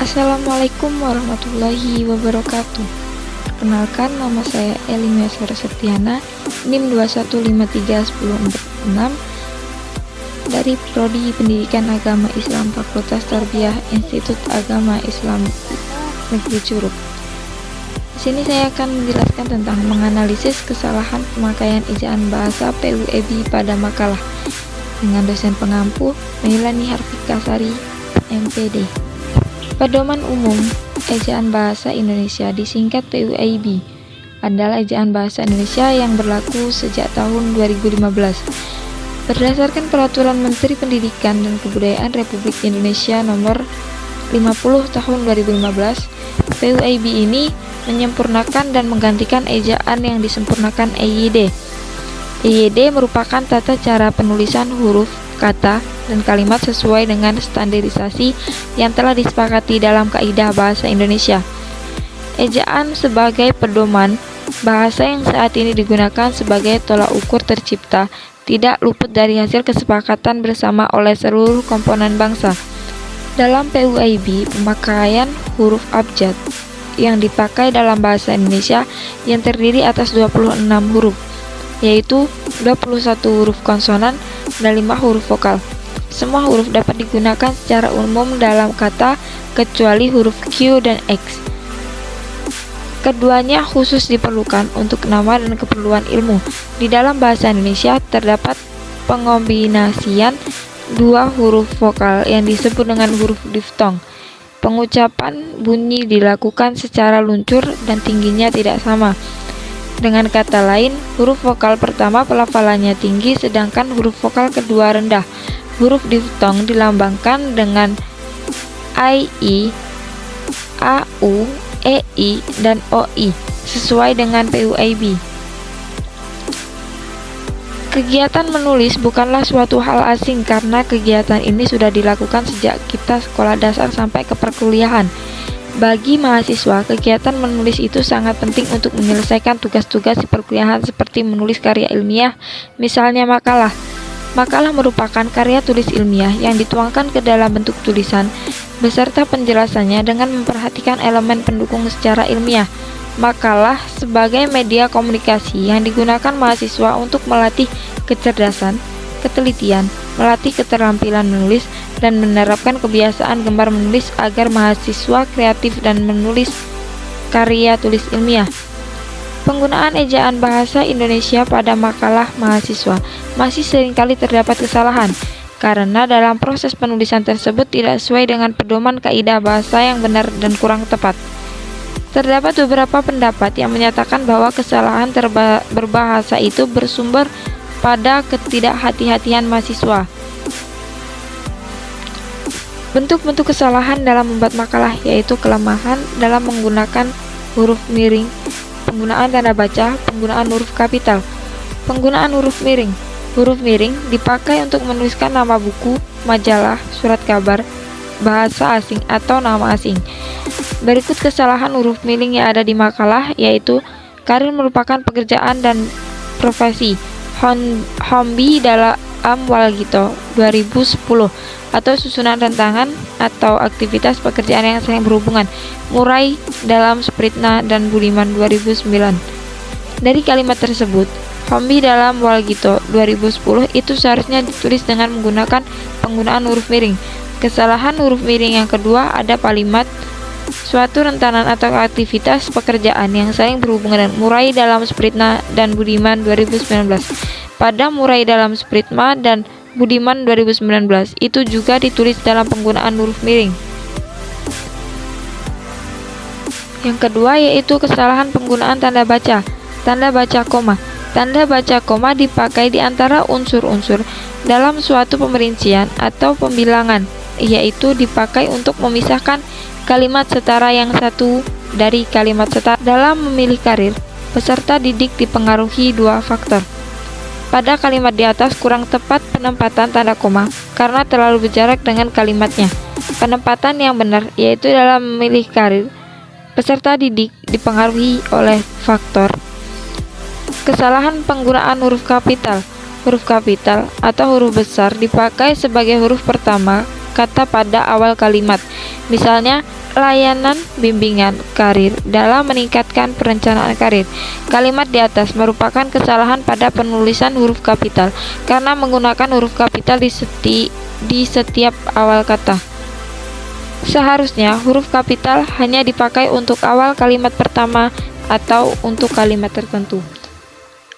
Assalamualaikum warahmatullahi wabarakatuh. Perkenalkan, nama saya Elimia Septiana, NIM 2153146 dari Prodi Pendidikan Agama Islam Fakultas Tarbiyah Institut Agama Islam Negeri Curug. Di sini saya akan menjelaskan tentang menganalisis kesalahan pemakaian ejaan bahasa PUEB pada makalah dengan dosen pengampu Meilani Harfikasari, MPD. Pedoman umum ejaan bahasa Indonesia disingkat PUEB adalah ejaan bahasa Indonesia yang berlaku sejak tahun 2015. Berdasarkan Peraturan Menteri Pendidikan dan Kebudayaan Republik Indonesia Nomor 50 Tahun 2015, PUEB ini menyempurnakan dan menggantikan ejaan yang disempurnakan EYD. EYD merupakan tata cara penulisan huruf, kata, dan kalimat sesuai dengan standarisasi yang telah disepakati dalam Kaidah Bahasa Indonesia. Ejaan sebagai pedoman bahasa yang saat ini digunakan sebagai tolak ukur tercipta tidak luput dari hasil kesepakatan bersama oleh seluruh komponen bangsa. Dalam PUEB, pemakaian huruf abjad yang dipakai dalam bahasa Indonesia yang terdiri atas 26 huruf, yaitu 21 huruf konsonan dan 5 huruf vokal. Semua huruf dapat digunakan secara umum dalam kata kecuali huruf Q dan X. Keduanya khusus diperlukan untuk nama dan keperluan ilmu. Di dalam bahasa Indonesia terdapat pengombinasian dua huruf vokal yang disebut dengan huruf diftong. Pengucapan bunyi dilakukan secara luncur dan tingginya tidak sama. Dengan kata lain, huruf vokal pertama pelafalannya tinggi sedangkan huruf vokal kedua rendah. Huruf diftong dilambangkan dengan I, AU, EI, dan OI sesuai dengan PUEB. Kegiatan menulis bukanlah suatu hal asing karena kegiatan ini sudah dilakukan sejak kita sekolah dasar sampai ke perkuliahan. Bagi mahasiswa, kegiatan menulis itu sangat penting untuk menyelesaikan tugas-tugas di perkuliahan seperti menulis karya ilmiah, misalnya makalah. Makalah merupakan karya tulis ilmiah yang dituangkan ke dalam bentuk tulisan beserta penjelasannya dengan memperhatikan elemen pendukung secara ilmiah. Makalah sebagai media komunikasi yang digunakan mahasiswa untuk melatih kecerdasan, ketelitian, melatih keterampilan menulis, dan menerapkan kebiasaan gemar menulis agar mahasiswa kreatif dan menulis karya tulis ilmiah. Penggunaan ejaan bahasa Indonesia pada makalah mahasiswa masih seringkali terdapat kesalahan, karena dalam proses penulisan tersebut tidak sesuai dengan pedoman kaidah bahasa yang benar dan kurang tepat. Terdapat beberapa pendapat yang menyatakan bahwa kesalahan berbahasa itu bersumber pada ketidakhati-hatian mahasiswa. Bentuk-bentuk kesalahan dalam membuat makalah yaitu kelemahan dalam menggunakan huruf miring, penggunaan tanda baca, penggunaan huruf kapital. Penggunaan huruf miring. Huruf miring dipakai untuk menuliskan nama buku, majalah, surat kabar, bahasa asing atau nama asing. Berikut kesalahan huruf miring yang ada di makalah yaitu karir merupakan pekerjaan dan profesi. Hobi dalam Walgito 2010 atau susunan tantangan atau aktivitas pekerjaan yang saling berhubungan. Murai dalam Spritna dan Budiman 2009. Dari kalimat tersebut, hobi dalam Walgito 2010 itu seharusnya ditulis dengan menggunakan penggunaan huruf miring. Kesalahan huruf miring yang kedua ada kalimat suatu rentanan atau aktivitas pekerjaan yang saling berhubungan dengan Murai dalam Spritna dan Budiman 2019. Pada Murai dalam Spritma dan Budiman 2019 itu juga ditulis dalam penggunaan huruf miring. Yang kedua yaitu kesalahan penggunaan tanda baca. Tanda baca koma. Tanda baca koma dipakai di antara unsur-unsur dalam suatu pemerincian atau pembilangan, yaitu dipakai untuk memisahkan kalimat setara yang satu dari kalimat setara. Dalam memilih karir, peserta didik dipengaruhi dua faktor. Pada kalimat di atas kurang tepat penempatan tanda koma karena terlalu berjarak dengan kalimatnya. Penempatan yang benar yaitu dalam memilih karir, peserta didik dipengaruhi oleh faktor kesalahan penggunaan huruf kapital. Huruf kapital atau huruf besar dipakai sebagai huruf pertama kata pada awal kalimat. Misalnya, layanan bimbingan karir dalam meningkatkan perencanaan karir. Kalimat di atas merupakan kesalahan pada penulisan huruf kapital karena menggunakan huruf kapital di setiap awal kata. Seharusnya huruf kapital hanya dipakai untuk awal kalimat pertama atau untuk kalimat tertentu.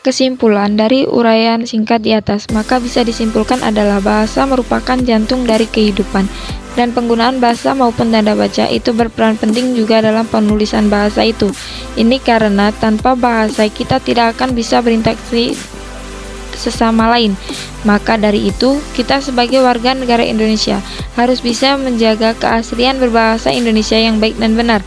Kesimpulan dari uraian singkat di atas, maka bisa disimpulkan adalah bahasa merupakan jantung dari kehidupan, dan penggunaan bahasa maupun tanda baca itu berperan penting juga dalam penulisan bahasa itu. Ini karena tanpa bahasa kita tidak akan bisa berinteraksi sesama lain. Maka dari itu, kita sebagai warga negara Indonesia harus bisa menjaga keaslian berbahasa Indonesia yang baik dan benar.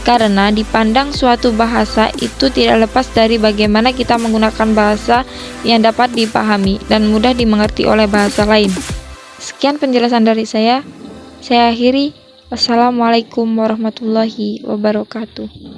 Karena dipandang suatu bahasa itu tidak lepas dari bagaimana kita menggunakan bahasa yang dapat dipahami dan mudah dimengerti oleh bahasa lain. Sekian penjelasan dari saya akhiri. Wassalamualaikum warahmatullahi wabarakatuh.